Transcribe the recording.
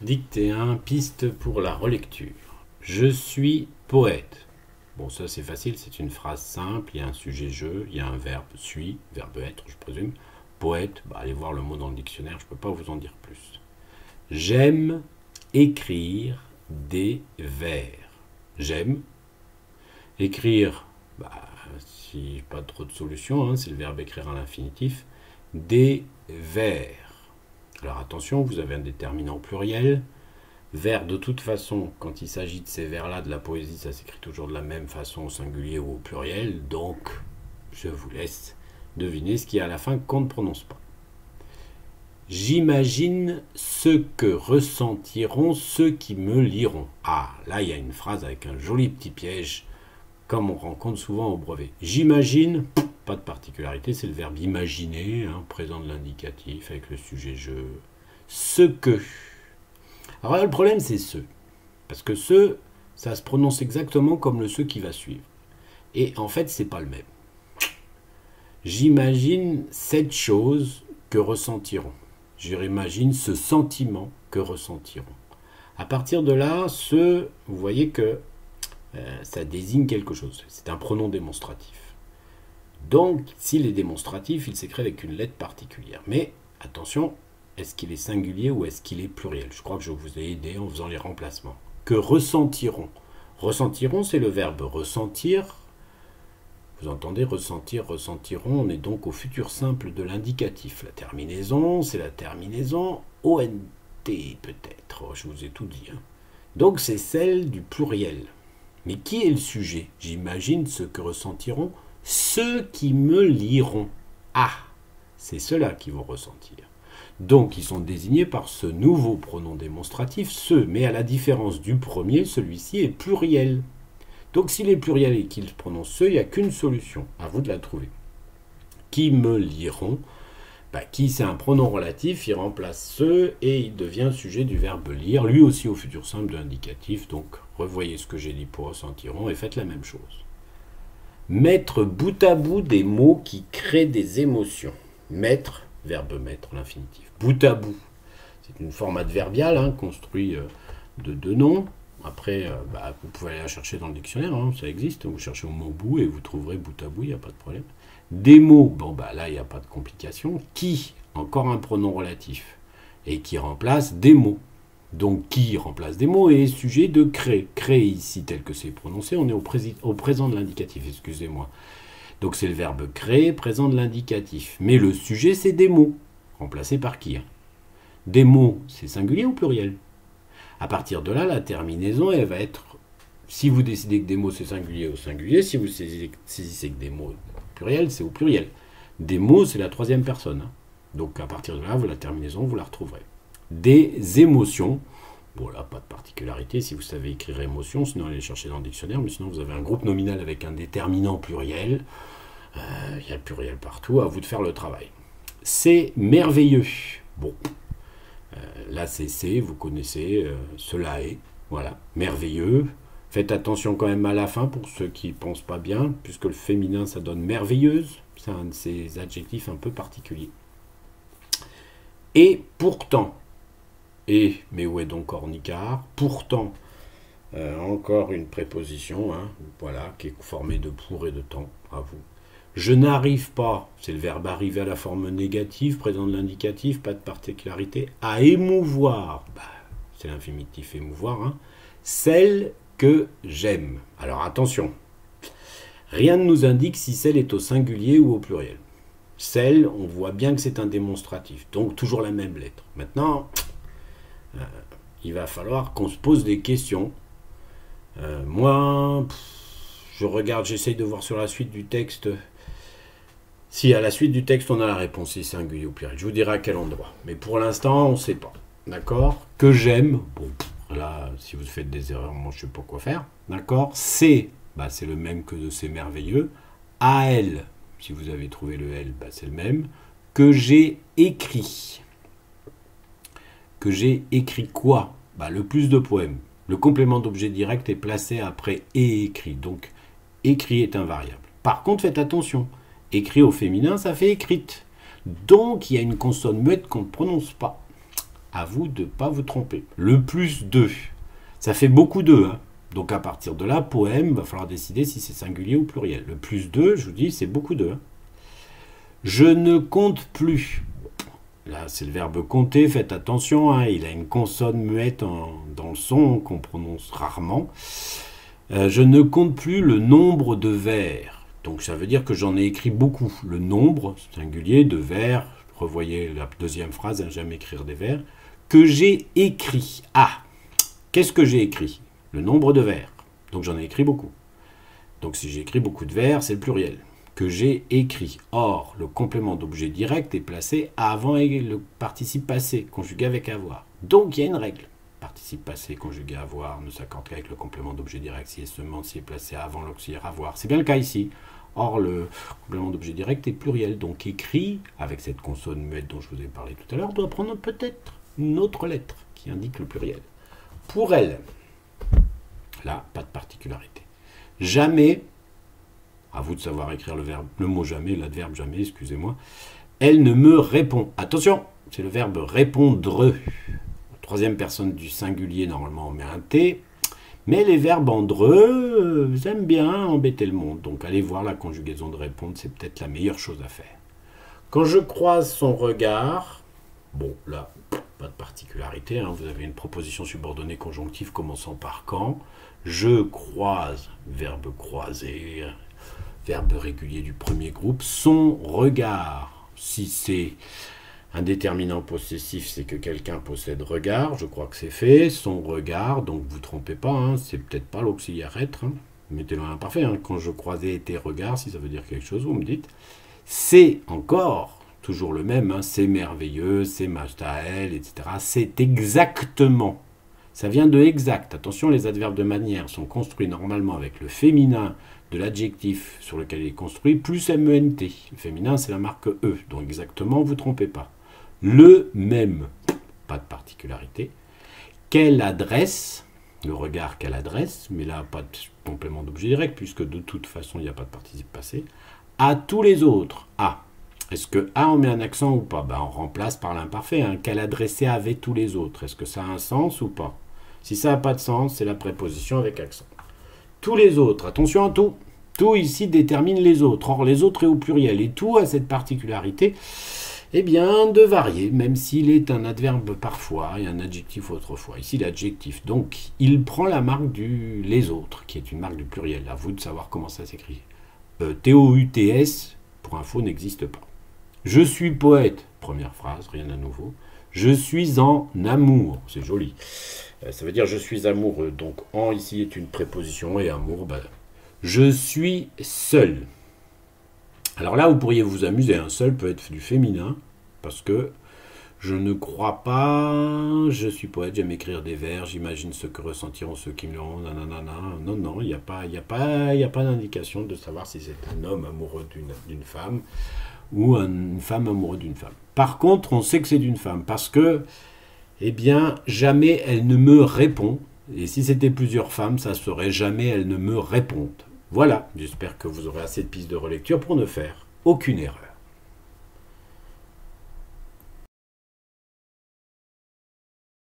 Dictée 1, piste pour la relecture. Je suis poète. Bon, ça c'est facile, c'est une phrase simple, il y a un sujet je, il y a un verbe suis, verbe être, je présume. Poète, allez voir le mot dans le dictionnaire, je ne peux pas vous en dire plus. J'aime écrire des vers. J'aime écrire, si pas trop de solutions, c'est le verbe écrire à l'infinitif, des vers. Alors attention, vous avez un déterminant pluriel. Vers, de toute façon, quand il s'agit de ces vers-là, de la poésie, ça s'écrit toujours de la même façon, au singulier ou au pluriel. Donc, je vous laisse deviner ce qui est à la fin qu'on ne prononce pas. J'imagine ce que ressentiront ceux qui me liront. Ah, là, il y a une phrase avec un joli petit piège, comme on rencontre souvent au brevet. J'imagine, pas de particularité, c'est le verbe imaginer, présent de l'indicatif avec le sujet je. Ce que. Alors là, le problème, c'est ce. Parce que ce, ça se prononce exactement comme le ce qui va suivre. Et en fait, c'est pas le même. J'imagine cette chose que ressentiront. J'imagine ce sentiment que ressentiront. À partir de là, ce, vous voyez que ça désigne quelque chose. C'est un pronom démonstratif. Donc, s'il est démonstratif, il s'écrit avec une lettre particulière. Mais, attention, est-ce qu'il est singulier ou est-ce qu'il est pluriel? Je crois que je vous ai aidé en faisant les remplacements. Que ressentiront. Ressentiront, c'est le verbe ressentir. Vous entendez ressentir, ressentiront. On est donc au futur simple de l'indicatif. La terminaison, c'est la terminaison ONT peut-être. Je vous ai tout dit. Donc c'est celle du pluriel. Mais qui est le sujet? J'imagine ce que ressentiront ceux qui me liront. Ah, c'est ceux-là qui vont ressentir. Donc, ils sont désignés par ce nouveau pronom démonstratif, ce, mais à la différence du premier, celui-ci est pluriel. Donc, s'il est pluriel et qu'il prononce ce, il n'y a qu'une solution, à vous de la trouver. Qui me liront? Qui, c'est un pronom relatif, il remplace ce et il devient sujet du verbe lire, lui aussi au futur simple de l'indicatif, donc revoyez ce que j'ai dit pour ressentiront et faites la même chose. Mettre bout à bout des mots qui créent des émotions. Mettre, verbe mettre, l'infinitif. Bout à bout. C'est une forme adverbiale construit de deux noms. Après, vous pouvez aller la chercher dans le dictionnaire, ça existe. Vous cherchez au mot bout et vous trouverez bout à bout, il n'y a pas de problème. Des mots, là, il n'y a pas de complication. Qui, encore un pronom relatif. Et qui remplace des mots. Donc, qui remplace des mots et est sujet de créer. Créer ici, tel que c'est prononcé, on est au présent de l'indicatif, excusez-moi. Donc c'est le verbe créer, présent de l'indicatif. Mais le sujet, c'est des mots. Remplacés par qui? Des mots, c'est singulier ou pluriel? À partir de là, la terminaison, elle va être... Si vous décidez que des mots, c'est singulier au singulier, si vous saisissez que des mots pluriel, c'est au pluriel. Des mots, c'est la troisième personne. Donc à partir de là, la terminaison, vous la retrouverez. Des émotions. Bon, là, pas de particularité. Si vous savez écrire émotion, sinon allez chercher dans le dictionnaire. Mais sinon, vous avez un groupe nominal avec un déterminant pluriel. Il y a le pluriel partout. À vous de faire le travail. C'est merveilleux. Bon. Là, c'est, vous connaissez. Cela est. Voilà. Merveilleux. Faites attention quand même à la fin pour ceux qui ne pensent pas bien, puisque le féminin, ça donne merveilleuse. C'est un de ces adjectifs un peu particuliers. Et pourtant. Et, mais où est donc Ornicard? Pourtant, encore une préposition, voilà, qui est formée de pour et de temps, à vous. Je n'arrive pas, c'est le verbe arriver à la forme négative, présent de l'indicatif, pas de particularité, à émouvoir, c'est l'infinitif émouvoir, celle que j'aime. Alors attention, rien ne nous indique si celle est au singulier ou au pluriel. Celle, on voit bien que c'est un démonstratif, donc toujours la même lettre. Maintenant... il va falloir qu'on se pose des questions. Moi, je regarde, j'essaye de voir sur la suite du texte. Si à la suite du texte, on a la réponse, si c'est singulier ou pluriel. Je vous dirai à quel endroit. Mais pour l'instant, on ne sait pas. D'accord? Que j'aime. Bon, là, si vous faites des erreurs, moi, je ne sais pas quoi faire. D'accord? C'est, c'est le même que de c'est merveilleux. À elle, si vous avez trouvé le L, c'est le même. Que j'ai écrit. Que j'ai écrit quoi? Le plus de poèmes. Le complément d'objet direct est placé après et écrit. Donc, écrit est invariable. Par contre, faites attention. Écrit au féminin, ça fait écrite. Donc, il y a une consonne muette qu'on ne prononce pas. À vous de ne pas vous tromper. Le plus 2, ça fait beaucoup 2. Hein. Donc à partir de là, poème, il va falloir décider si c'est singulier ou pluriel. Le plus 2, je vous dis, c'est beaucoup 2. Hein. Je ne compte plus. Là, c'est le verbe compter, faites attention, hein, il a une consonne muette dans le son qu'on prononce rarement. Je ne compte plus le nombre de vers. Donc ça veut dire que j'en ai écrit beaucoup. Le nombre, singulier, de vers, revoyez la deuxième phrase, hein, jamais écrire des vers, que j'ai écrit. Ah, qu'est-ce que j'ai écrit? Le nombre de vers. Donc j'en ai écrit beaucoup. Donc si j'ai écrit beaucoup de vers, c'est le pluriel. Que j'ai écrit. Or, le complément d'objet direct est placé avant le participe passé, conjugué avec avoir. Donc, il y a une règle. Participe passé, conjugué avoir, ne s'accorde qu'avec le complément d'objet direct si et seulement s'il est placé avant l'auxiliaire avoir. C'est bien le cas ici. Or, le complément d'objet direct est pluriel. Donc, écrit, avec cette consonne muette dont je vous ai parlé tout à l'heure, doit prendre peut-être une autre lettre qui indique le pluriel. Pour elle, là, pas de particularité. Jamais... À vous de savoir écrire le mot jamais, l'adverbe jamais, excusez-moi. Elle ne me répond. Attention, c'est le verbe répondre. Troisième personne du singulier, normalement on met un T. Mais les verbes en dreux, j'aime bien embêter le monde. Donc allez voir la conjugaison de répondre, c'est peut-être la meilleure chose à faire. Quand je croise son regard, bon là, pas de particularité, hein, vous avez une proposition subordonnée conjonctive commençant par quand. Je croise, verbe croiser, verbe régulier du premier groupe, son regard. Si c'est un déterminant possessif, c'est que quelqu'un possède regard, je crois que c'est fait, son regard, donc vous ne trompez pas, hein, c'est peut-être pas l'auxiliaire être, hein, mettez-le en imparfait, hein, quand je croisais tes regards, si ça veut dire quelque chose, vous me dites, c'est encore, toujours le même, hein, c'est merveilleux, c'est Mashtael, etc., c'est exactement, ça vient de exact, attention, les adverbes de manière sont construits normalement avec le féminin de l'adjectif sur lequel il est construit, plus MENT. Le féminin, c'est la marque E, donc exactement, vous ne trompez pas. Le même, pas de particularité. Quelle adresse, le regard qu'elle adresse, mais là, pas de complément d'objet direct, puisque de toute façon, il n'y a pas de participe passé. À tous les autres, à. Est-ce que A, on met un accent ou pas? Ben, on remplace par l'imparfait. Hein. Qu'elle adressait avec tous les autres. Est-ce que ça a un sens ou pas? Si ça n'a pas de sens, c'est la préposition avec accent. Tous les autres, attention à tout. Tout ici détermine les autres. Or, les autres est au pluriel. Et tout a cette particularité, eh bien, de varier, même s'il est un adverbe parfois et un adjectif autrefois. Ici, l'adjectif. Donc, il prend la marque du les autres, qui est une marque du pluriel. À vous de savoir comment ça s'écrit. T-O-U-T-S, pour info, n'existe pas. Je suis poète, première phrase, rien à nouveau. Je suis en amour, c'est joli. Ça veut dire je suis amoureux. Donc en ici est une préposition et amour, ben, je suis seul. Alors là, vous pourriez vous amuser. Un seul peut être du féminin parce que je ne crois pas, je suis poète, j'aime écrire des vers, j'imagine ce que ressentiront ceux qui me l'auront, nanana. Non, non, il n'y a pas d'indication de savoir si c'est un homme amoureux d'une femme ou une femme amoureuse d'une femme. Par contre, on sait que c'est d'une femme parce que, eh bien, jamais elle ne me répond. Et si c'était plusieurs femmes, ça serait jamais elle ne me répond. Voilà, j'espère que vous aurez assez de pistes de relecture pour ne faire aucune erreur.